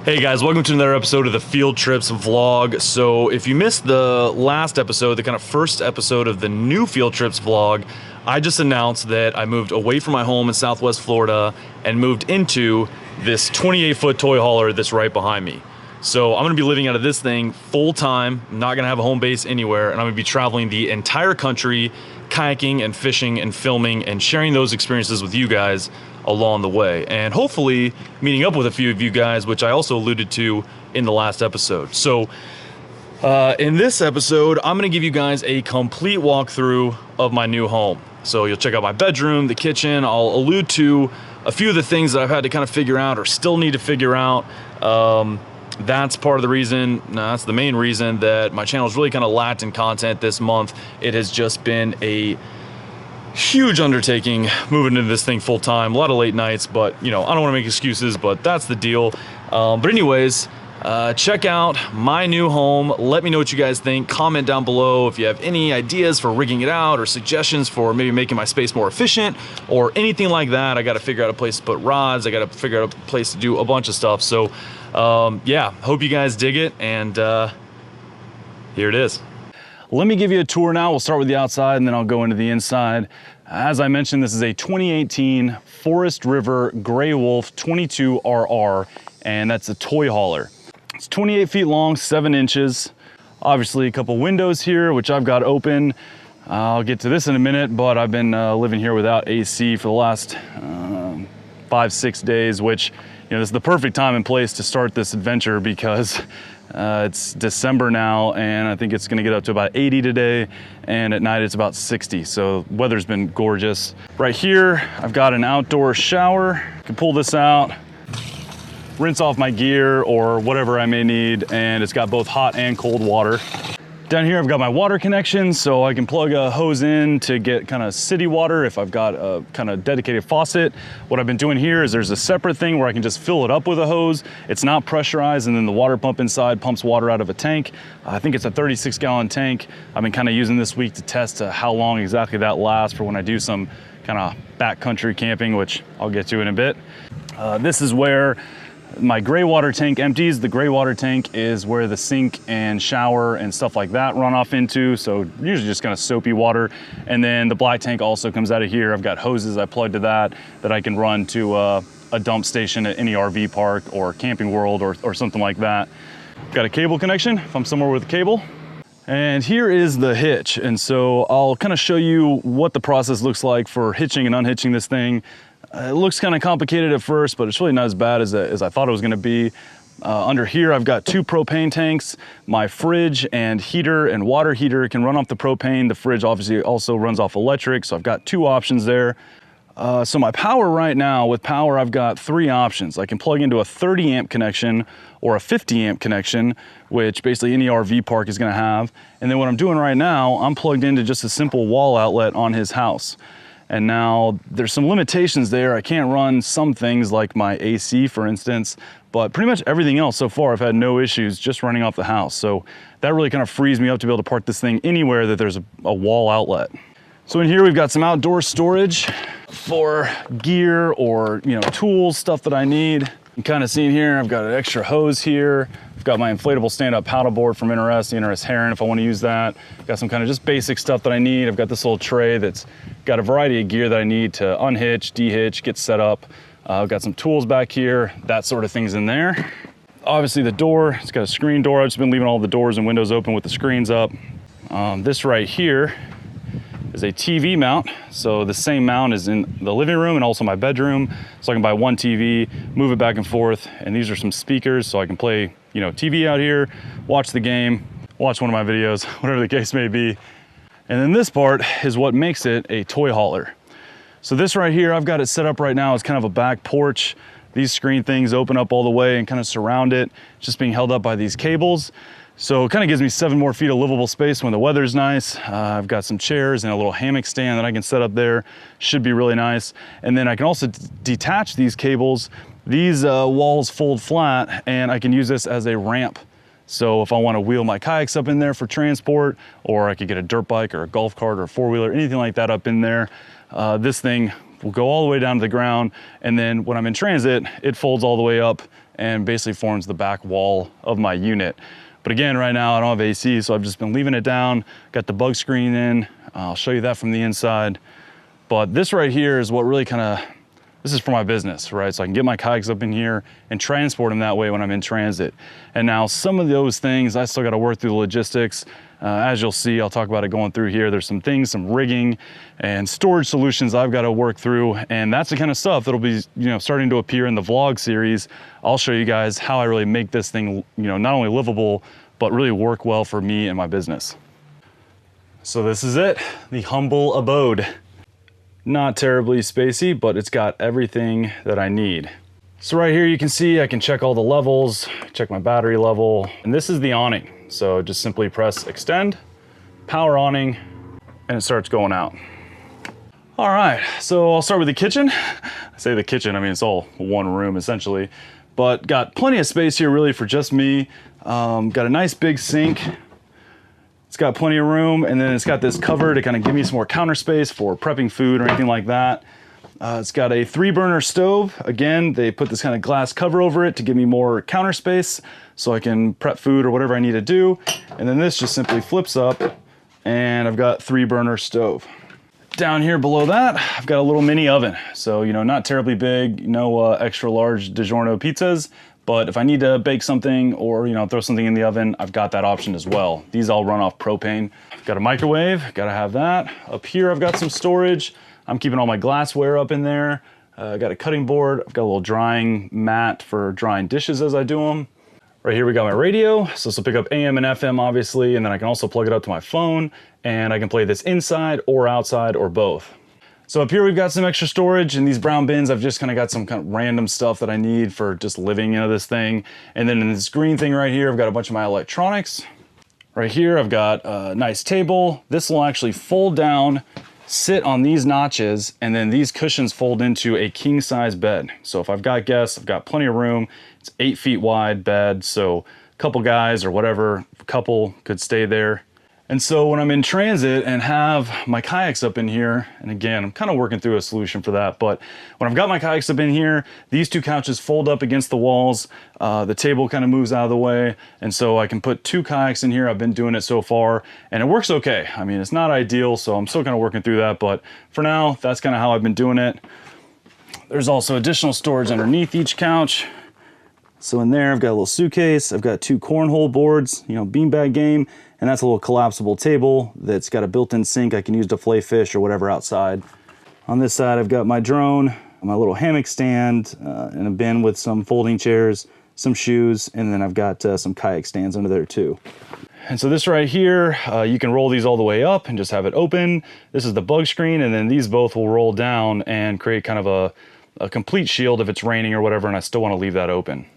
Hey guys, welcome to another episode of the Field Trips vlog. So if you missed the last episode, the kind of first episode of the new Field Trips vlog, I just announced that I moved away from my home in Southwest Florida and moved into this 28-foot toy hauler that's right behind me. So I'm gonna be living out of this thing full time. I'm not gonna have a home base anywhere, and I'm gonna be traveling the entire country, kayaking and fishing and filming and sharing those experiences with you guys along the way, and hopefully meeting up with a few of you guys, which I also alluded to in the last episode. So in this episode, I'm gonna give you guys a complete walkthrough of my new home. So you'll check out my bedroom, the kitchen. I'll allude to a few of the things that I've had to kind of figure out or still need to figure out. That's part of the reason, that's the main reason that my channel's really kind of lacked in content this month. It has just been a huge undertaking moving into this thing full time, a lot of late nights, but you know, I don't want to make excuses, but that's the deal. But anyways, check out my new home. Let me know what you guys think. Comment down below if you have any ideas for rigging it out or suggestions for maybe making my space more efficient or anything like that. I got to figure out a place to put rods. I got to figure out a place to do a bunch of stuff. So yeah, hope you guys dig it, and here it is. Let me give you a tour now. We'll start with the outside and then I'll go into the inside. As I mentioned, this is a 2018 Forest River Greywolf 22RR, and that's a toy hauler. It's 28 feet long, 7 inches. Obviously a couple windows here, which I've got open. I'll get to this in a minute, but I've been living here without AC for the last 5-6 days, which, you know, this is the perfect time and place to start this adventure because it's December now, and I think it's gonna get up to about 80 today, and at night it's about 60, so weather's been gorgeous. Right here, I've got an outdoor shower. I can pull this out, rinse off my gear or whatever I may need, and it's got both hot and cold water. Down here I've got my water connection, so I can plug a hose in to get kind of city water if I've got a kind of dedicated faucet. What I've been doing here is there's a separate thing where I can just fill it up with a hose. It's not pressurized, and then the water pump inside pumps water out of a tank. I think it's a 36-gallon tank. I've been kind of using this week to test how long exactly that lasts for when I do some kind of backcountry camping, which I'll get to in a bit. This is where my gray water tank empties. The gray water tank is where the sink and shower and stuff like that run off into, so usually just kind of soapy water. And then the black tank also comes out of here. I've got hoses I plug to that I can run to a dump station at any RV park or Camping World or something like that. Got a cable connection if I'm somewhere with a cable. And here is the hitch, and so I'll kind of show you what the process looks like for hitching and unhitching this thing. It looks kind of complicated at first, but it's really not as bad as I thought it was gonna be. Under here, I've got 2 propane tanks. My fridge and heater and water heater can run off the propane. The fridge obviously also runs off electric, so I've got 2 options there. So my power right now, with power, I've got 3 options. I can plug into a 30 amp connection or a 50 amp connection, which basically any RV park is gonna have. And then what I'm doing right now, I'm plugged into just a simple wall outlet on his house. And now there's some limitations there. I can't run some things like my AC, for instance, but pretty much everything else so far I've had no issues just running off the house. So that really kind of frees me up to be able to park this thing anywhere that there's a wall outlet. So in here we've got some outdoor storage for gear or, you know, tools, stuff that I need. You can kind of see in here, I've got an extra hose here. I've got my inflatable stand-up paddleboard from NRS, the NRS Heron, if I want to use that. Got some kind of just basic stuff that I need. I've got this little tray that's got a variety of gear that I need to unhitch, dehitch, get set up. I've got some tools back here, that sort of thing's in there. Obviously the door, it's got a screen door. I've just been leaving all the doors and windows open with the screens up. This right here is a TV mount. So the same mount is in the living room and also my bedroom. So I can buy one TV, move it back and forth. And these are some speakers so I can play, you know, TV out here, watch the game, watch one of my videos, whatever the case may be. And then this part is what makes it a toy hauler. So this right here, I've got it set up right now as kind of a back porch. These screen things open up all the way and kind of surround it. It's just being held up by these cables. So it kind of gives me 7 more feet of livable space when the weather's nice. I've got some chairs and a little hammock stand that I can set up there. Should be really nice. And then I can also detach these cables. These walls fold flat, and I can use this as a ramp. So if I want to wheel my kayaks up in there for transport, or I could get a dirt bike or a golf cart or a 4-wheeler, anything like that up in there, this thing will go all the way down to the ground. And then when I'm in transit, it folds all the way up and basically forms the back wall of my unit. But again, right now I don't have AC, so I've just been leaving it down, got the bug screen in. I'll show you that from the inside. But this right here is what really this is for my business, right? So I can get my kayaks up in here and transport them that way when I'm in transit. And now some of those things, I still gotta work through the logistics. As you'll see, I'll talk about it going through here. There's some things, some rigging and storage solutions I've gotta work through. And that's the kind of stuff that'll be, starting to appear in the vlog series. I'll show you guys how I really make this thing, not only livable, but really work well for me and my business. So this is it, the humble abode. Not terribly spacey, but it's got everything that I need. So right here you can see I can check all the levels, check my battery level, and this is the awning. So just simply press extend, power awning, and it starts going out. All right, so I'll start with the kitchen. I say the kitchen, I mean it's all one room essentially, but got plenty of space here really for just me. Got a nice big sink. It's got plenty of room, and then it's got this cover to kind of give me some more counter space for prepping food or anything like that. It's got a 3-burner stove. Again, they put this kind of glass cover over it to give me more counter space so I can prep food or whatever I need to do. And then this just simply flips up, and I've got 3-burner stove. Down here below that, I've got a little mini oven. So, not terribly big, no extra large DiGiorno pizzas. But if I need to bake something or, throw something in the oven, I've got that option as well. These all run off propane. Got a microwave, gotta have that. Up here, I've got some storage. I'm keeping all my glassware up in there. Got a cutting board. I've got a little drying mat for drying dishes as I do them. Right here, we got my radio. So this will pick up AM and FM, obviously, and then I can also plug it up to my phone, and I can play this inside or outside or both. So up here we've got some extra storage. In these brown bins I've just kind of got some kind of random stuff that I need for just living this thing. And then in this green thing right here I've got a bunch of my electronics. Right here I've got a nice table. This will actually fold down, sit on these notches, and then these cushions fold into a king size bed. So if I've got guests, I've got plenty of room. It's 8 feet wide bed, so a couple guys or whatever, a couple could stay there. And so when I'm in transit and have my kayaks up in here, and again, I'm kind of working through a solution for that, but when I've got my kayaks up in here, these 2 couches fold up against the walls, the table kind of moves out of the way, and so I can put 2 kayaks in here. I've been doing it so far, and it works okay. I mean, it's not ideal, so I'm still kind of working through that, but for now, that's kind of how I've been doing it. There's also additional storage underneath each couch. So in there, I've got a little suitcase, I've got 2 cornhole boards, beanbag game, and that's a little collapsible table that's got a built-in sink I can use to fillet fish or whatever outside. On this side, I've got my drone, my little hammock stand, and a bin with some folding chairs, some shoes, and then I've got some kayak stands under there too. And so this right here, you can roll these all the way up and just have it open. This is the bug screen, and then these both will roll down and create kind of a complete shield if it's raining or whatever, and I still want to leave that open.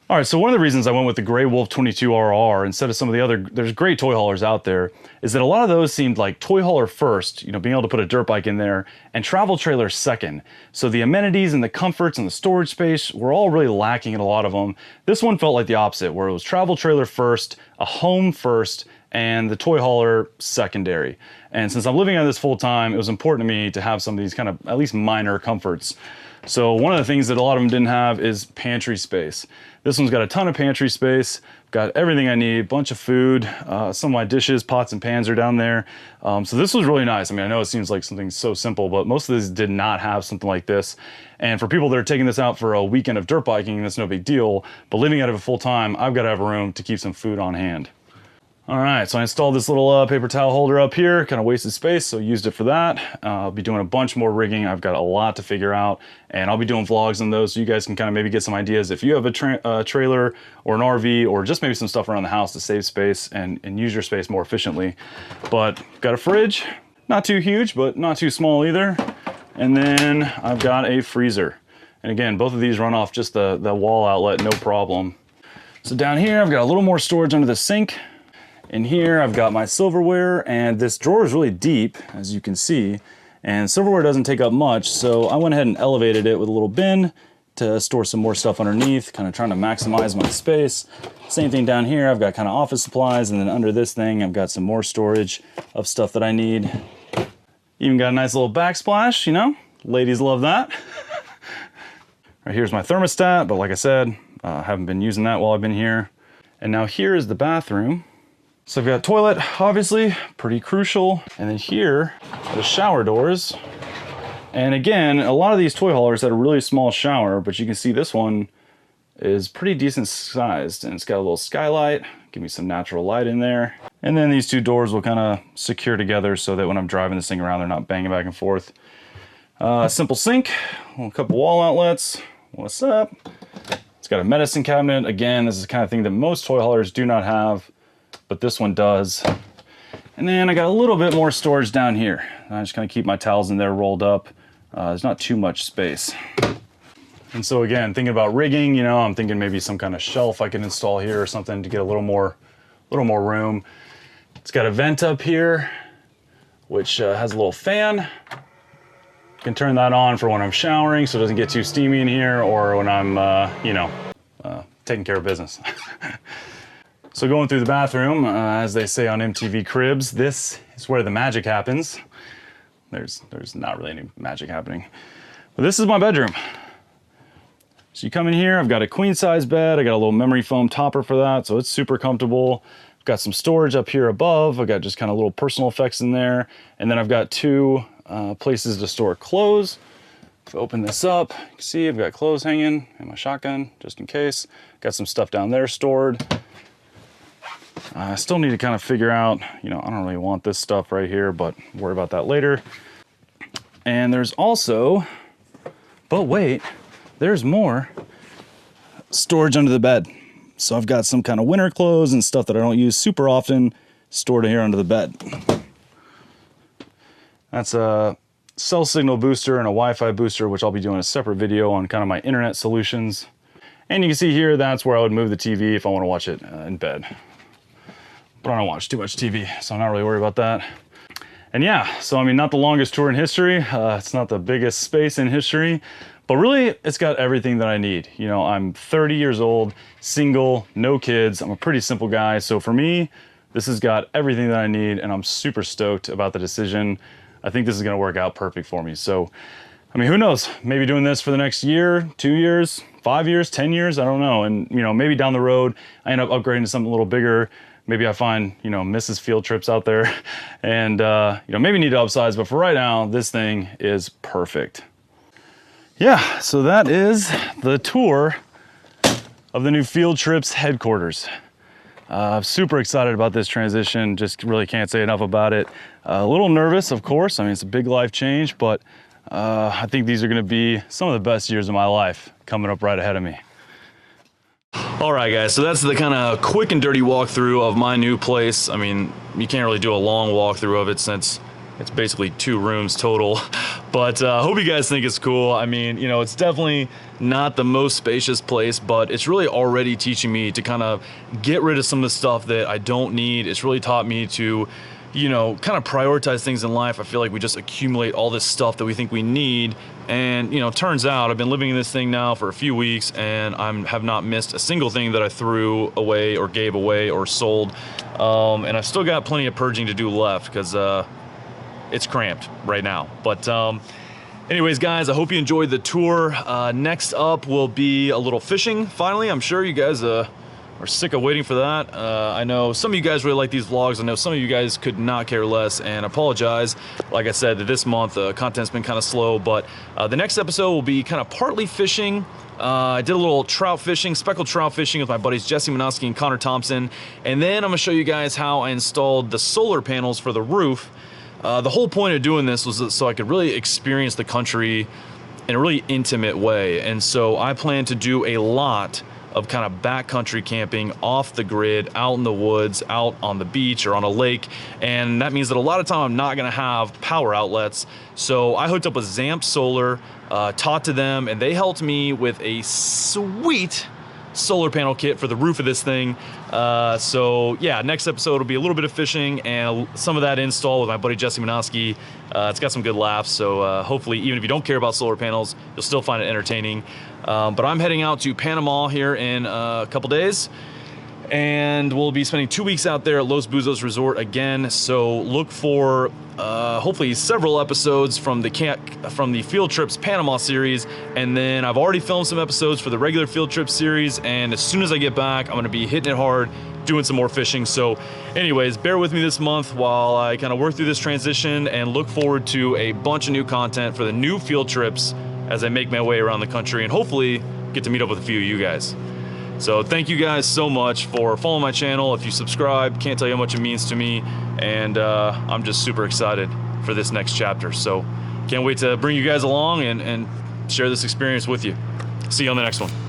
All right, so one of the reasons I went with the Greywolf 22RR instead of some of the other, there's great toy haulers out there, is that a lot of those seemed like toy hauler first, being able to put a dirt bike in there, and travel trailer second. So the amenities and the comforts and the storage space were all really lacking in a lot of them. This one felt like the opposite, where it was travel trailer first, a home first, and the toy hauler secondary. And since I'm living on this full time, it was important to me to have some of these kind of at least minor comforts. So one of the things that a lot of them didn't have is pantry space. This one's got a ton of pantry space, got everything I need, bunch of food, some of my dishes, pots and pans are down there. So this was really nice. I mean, I know it seems like something so simple, but most of these did not have something like this. And for people that are taking this out for a weekend of dirt biking, that's no big deal, but living out of it full time, I've got to have room to keep some food on hand. All right, so I installed this little paper towel holder up here, kind of wasted space, so used it for that. I'll be doing a bunch more rigging. I've got a lot to figure out, and I'll be doing vlogs on those so you guys can kind of maybe get some ideas. If you have a trailer or an RV or just maybe some stuff around the house to save space and use your space more efficiently. But got a fridge, not too huge, but not too small either. And then I've got a freezer. And again, both of these run off just the wall outlet, no problem. So down here, I've got a little more storage under the sink. In here, I've got my silverware, and this drawer is really deep, as you can see, and silverware doesn't take up much, so I went ahead and elevated it with a little bin to store some more stuff underneath, kind of trying to maximize my space. Same thing down here, I've got kind of office supplies, and then under this thing, I've got some more storage of stuff that I need. Even got a nice little backsplash, ladies love that. Right here's my thermostat, but like I said, Haven't been using that while I've been here. And now here is the bathroom. So I've got toilet, obviously, pretty crucial. And then here are the shower doors. And again, a lot of these toy haulers had a really small shower, but you can see this one is pretty decent sized, and it's got a little skylight, give me some natural light in there. And then these two doors will kind of secure together so that when I'm driving this thing around, they're not banging back and forth. Simple sink, a couple wall outlets. What's up? It's got a medicine cabinet. Again, this is the kind of thing that most toy haulers do not have, but this one does. And then I got a little bit more storage down here. I'm just gonna keep my towels in there rolled up. There's not too much space. And so again, thinking about rigging, you know, I'm thinking maybe some kind of shelf I can install here or something to get a little more room. It's got a vent up here, which has a little fan. You can turn that on for when I'm showering so it doesn't get too steamy in here, or when I'm, taking care of business. So going through the bathroom, as they say on MTV Cribs, this is where the magic happens. There's not really any magic happening. But this is my bedroom. So you come in here, I've got a queen size bed, I got a little memory foam topper for that, so it's super comfortable. I've got some storage up here above, I've got just kind of little personal effects in there, and then I've got two places to store clothes. If I open this up, you can see I've got clothes hanging and my shotgun, just in case. Got some stuff down there stored. I still need to kind of figure out, you know, I don't really want this stuff right here, but worry about that later. And there's also, but wait, there's more storage under the bed. So I've got some kind of winter clothes and stuff that I don't use super often stored here under the bed. That's a cell signal booster and a Wi-Fi booster, which I'll be doing a separate video on kind of my internet solutions. And you can see here, that's where I would move the TV if I want to watch it in bed. But I don't watch too much TV, so I'm not really worried about that. And yeah, so I mean, not the longest tour in history. It's not the biggest space in history, but really it's got everything that I need. You know, I'm 30 years old, single, no kids. I'm a pretty simple guy. So for me, this has got everything that I need, and I'm super stoked about the decision. I think this is gonna work out perfect for me. So, I mean, who knows? Maybe doing this for the next year, 2 years, 5 years, 10 years, I don't know. And you know, maybe down the road, I end up upgrading to something a little bigger. Maybe I find, you know, Mrs. Field Trips out there and, you know, maybe need to upsize, but for right now, this thing is perfect. Yeah, so that is the tour of the new Field Trips headquarters. I'm super excited about this transition, just really can't say enough about it. A little nervous, of course. I mean, it's a big life change, but I think these are gonna be some of the best years of my life coming up right ahead of me. All right, guys, so that's the kind of quick and dirty walkthrough of my new place. I mean, you can't really do a long walkthrough of it since it's basically 2 rooms total, but I hope you guys think it's cool. I mean, you know, it's definitely not the most spacious place, but it's really already teaching me to kind of get rid of some of the stuff that I don't need. It's really taught me to, you know, kind of prioritize things in life. I feel like we just accumulate all this stuff that we think we need. And, you know, turns out I've been living in this thing now for a few weeks and have not missed a single thing that I threw away or gave away or sold. And I've still got plenty of purging to do left because it's cramped right now. But anyways, guys, I hope you enjoyed the tour. Next up will be a little fishing, finally. I'm sure you guys are sick of waiting for that. I know some of you guys really like these vlogs. I know some of you guys could not care less, and I apologize. Like I said, this month content's been kind of slow, but the next episode will be kind of partly fishing. I did a little trout fishing, speckled trout fishing with my buddies Jesse Minoski and Connor Thompson, and then I'm gonna show you guys how I installed the solar panels for the roof. The whole point of doing this was so I could really experience the country in a really intimate way, and so I plan to do a lot of kind of backcountry camping off the grid, out in the woods, out on the beach or on a lake. And that means that a lot of time I'm not gonna have power outlets. So I hooked up with Zamp Solar, taught to them, and they helped me with a sweet solar panel kit for the roof of this thing. So yeah, next episode will be a little bit of fishing and some of that install with my buddy Jesse Minoski. It's got some good laughs, so hopefully even if you don't care about solar panels, you'll still find it entertaining. But I'm heading out to Panama here in a couple days, and we'll be spending 2 weeks out there at Los Buzos Resort again. So look for hopefully several episodes from the Field Trips Panama series, and then I've already filmed some episodes for the regular Field Trip series, and as soon as I get back, I'm gonna be hitting it hard, doing some more fishing. So anyways, bear with me this month while I kind of work through this transition, and look forward to a bunch of new content for the new Field Trips as I make my way around the country, and hopefully get to meet up with a few of you guys. So thank you guys so much for following my channel. If you subscribe, can't tell you how much it means to me, and I'm just super excited for this next chapter. So can't wait to bring you guys along and share this experience with you. See you on the next one.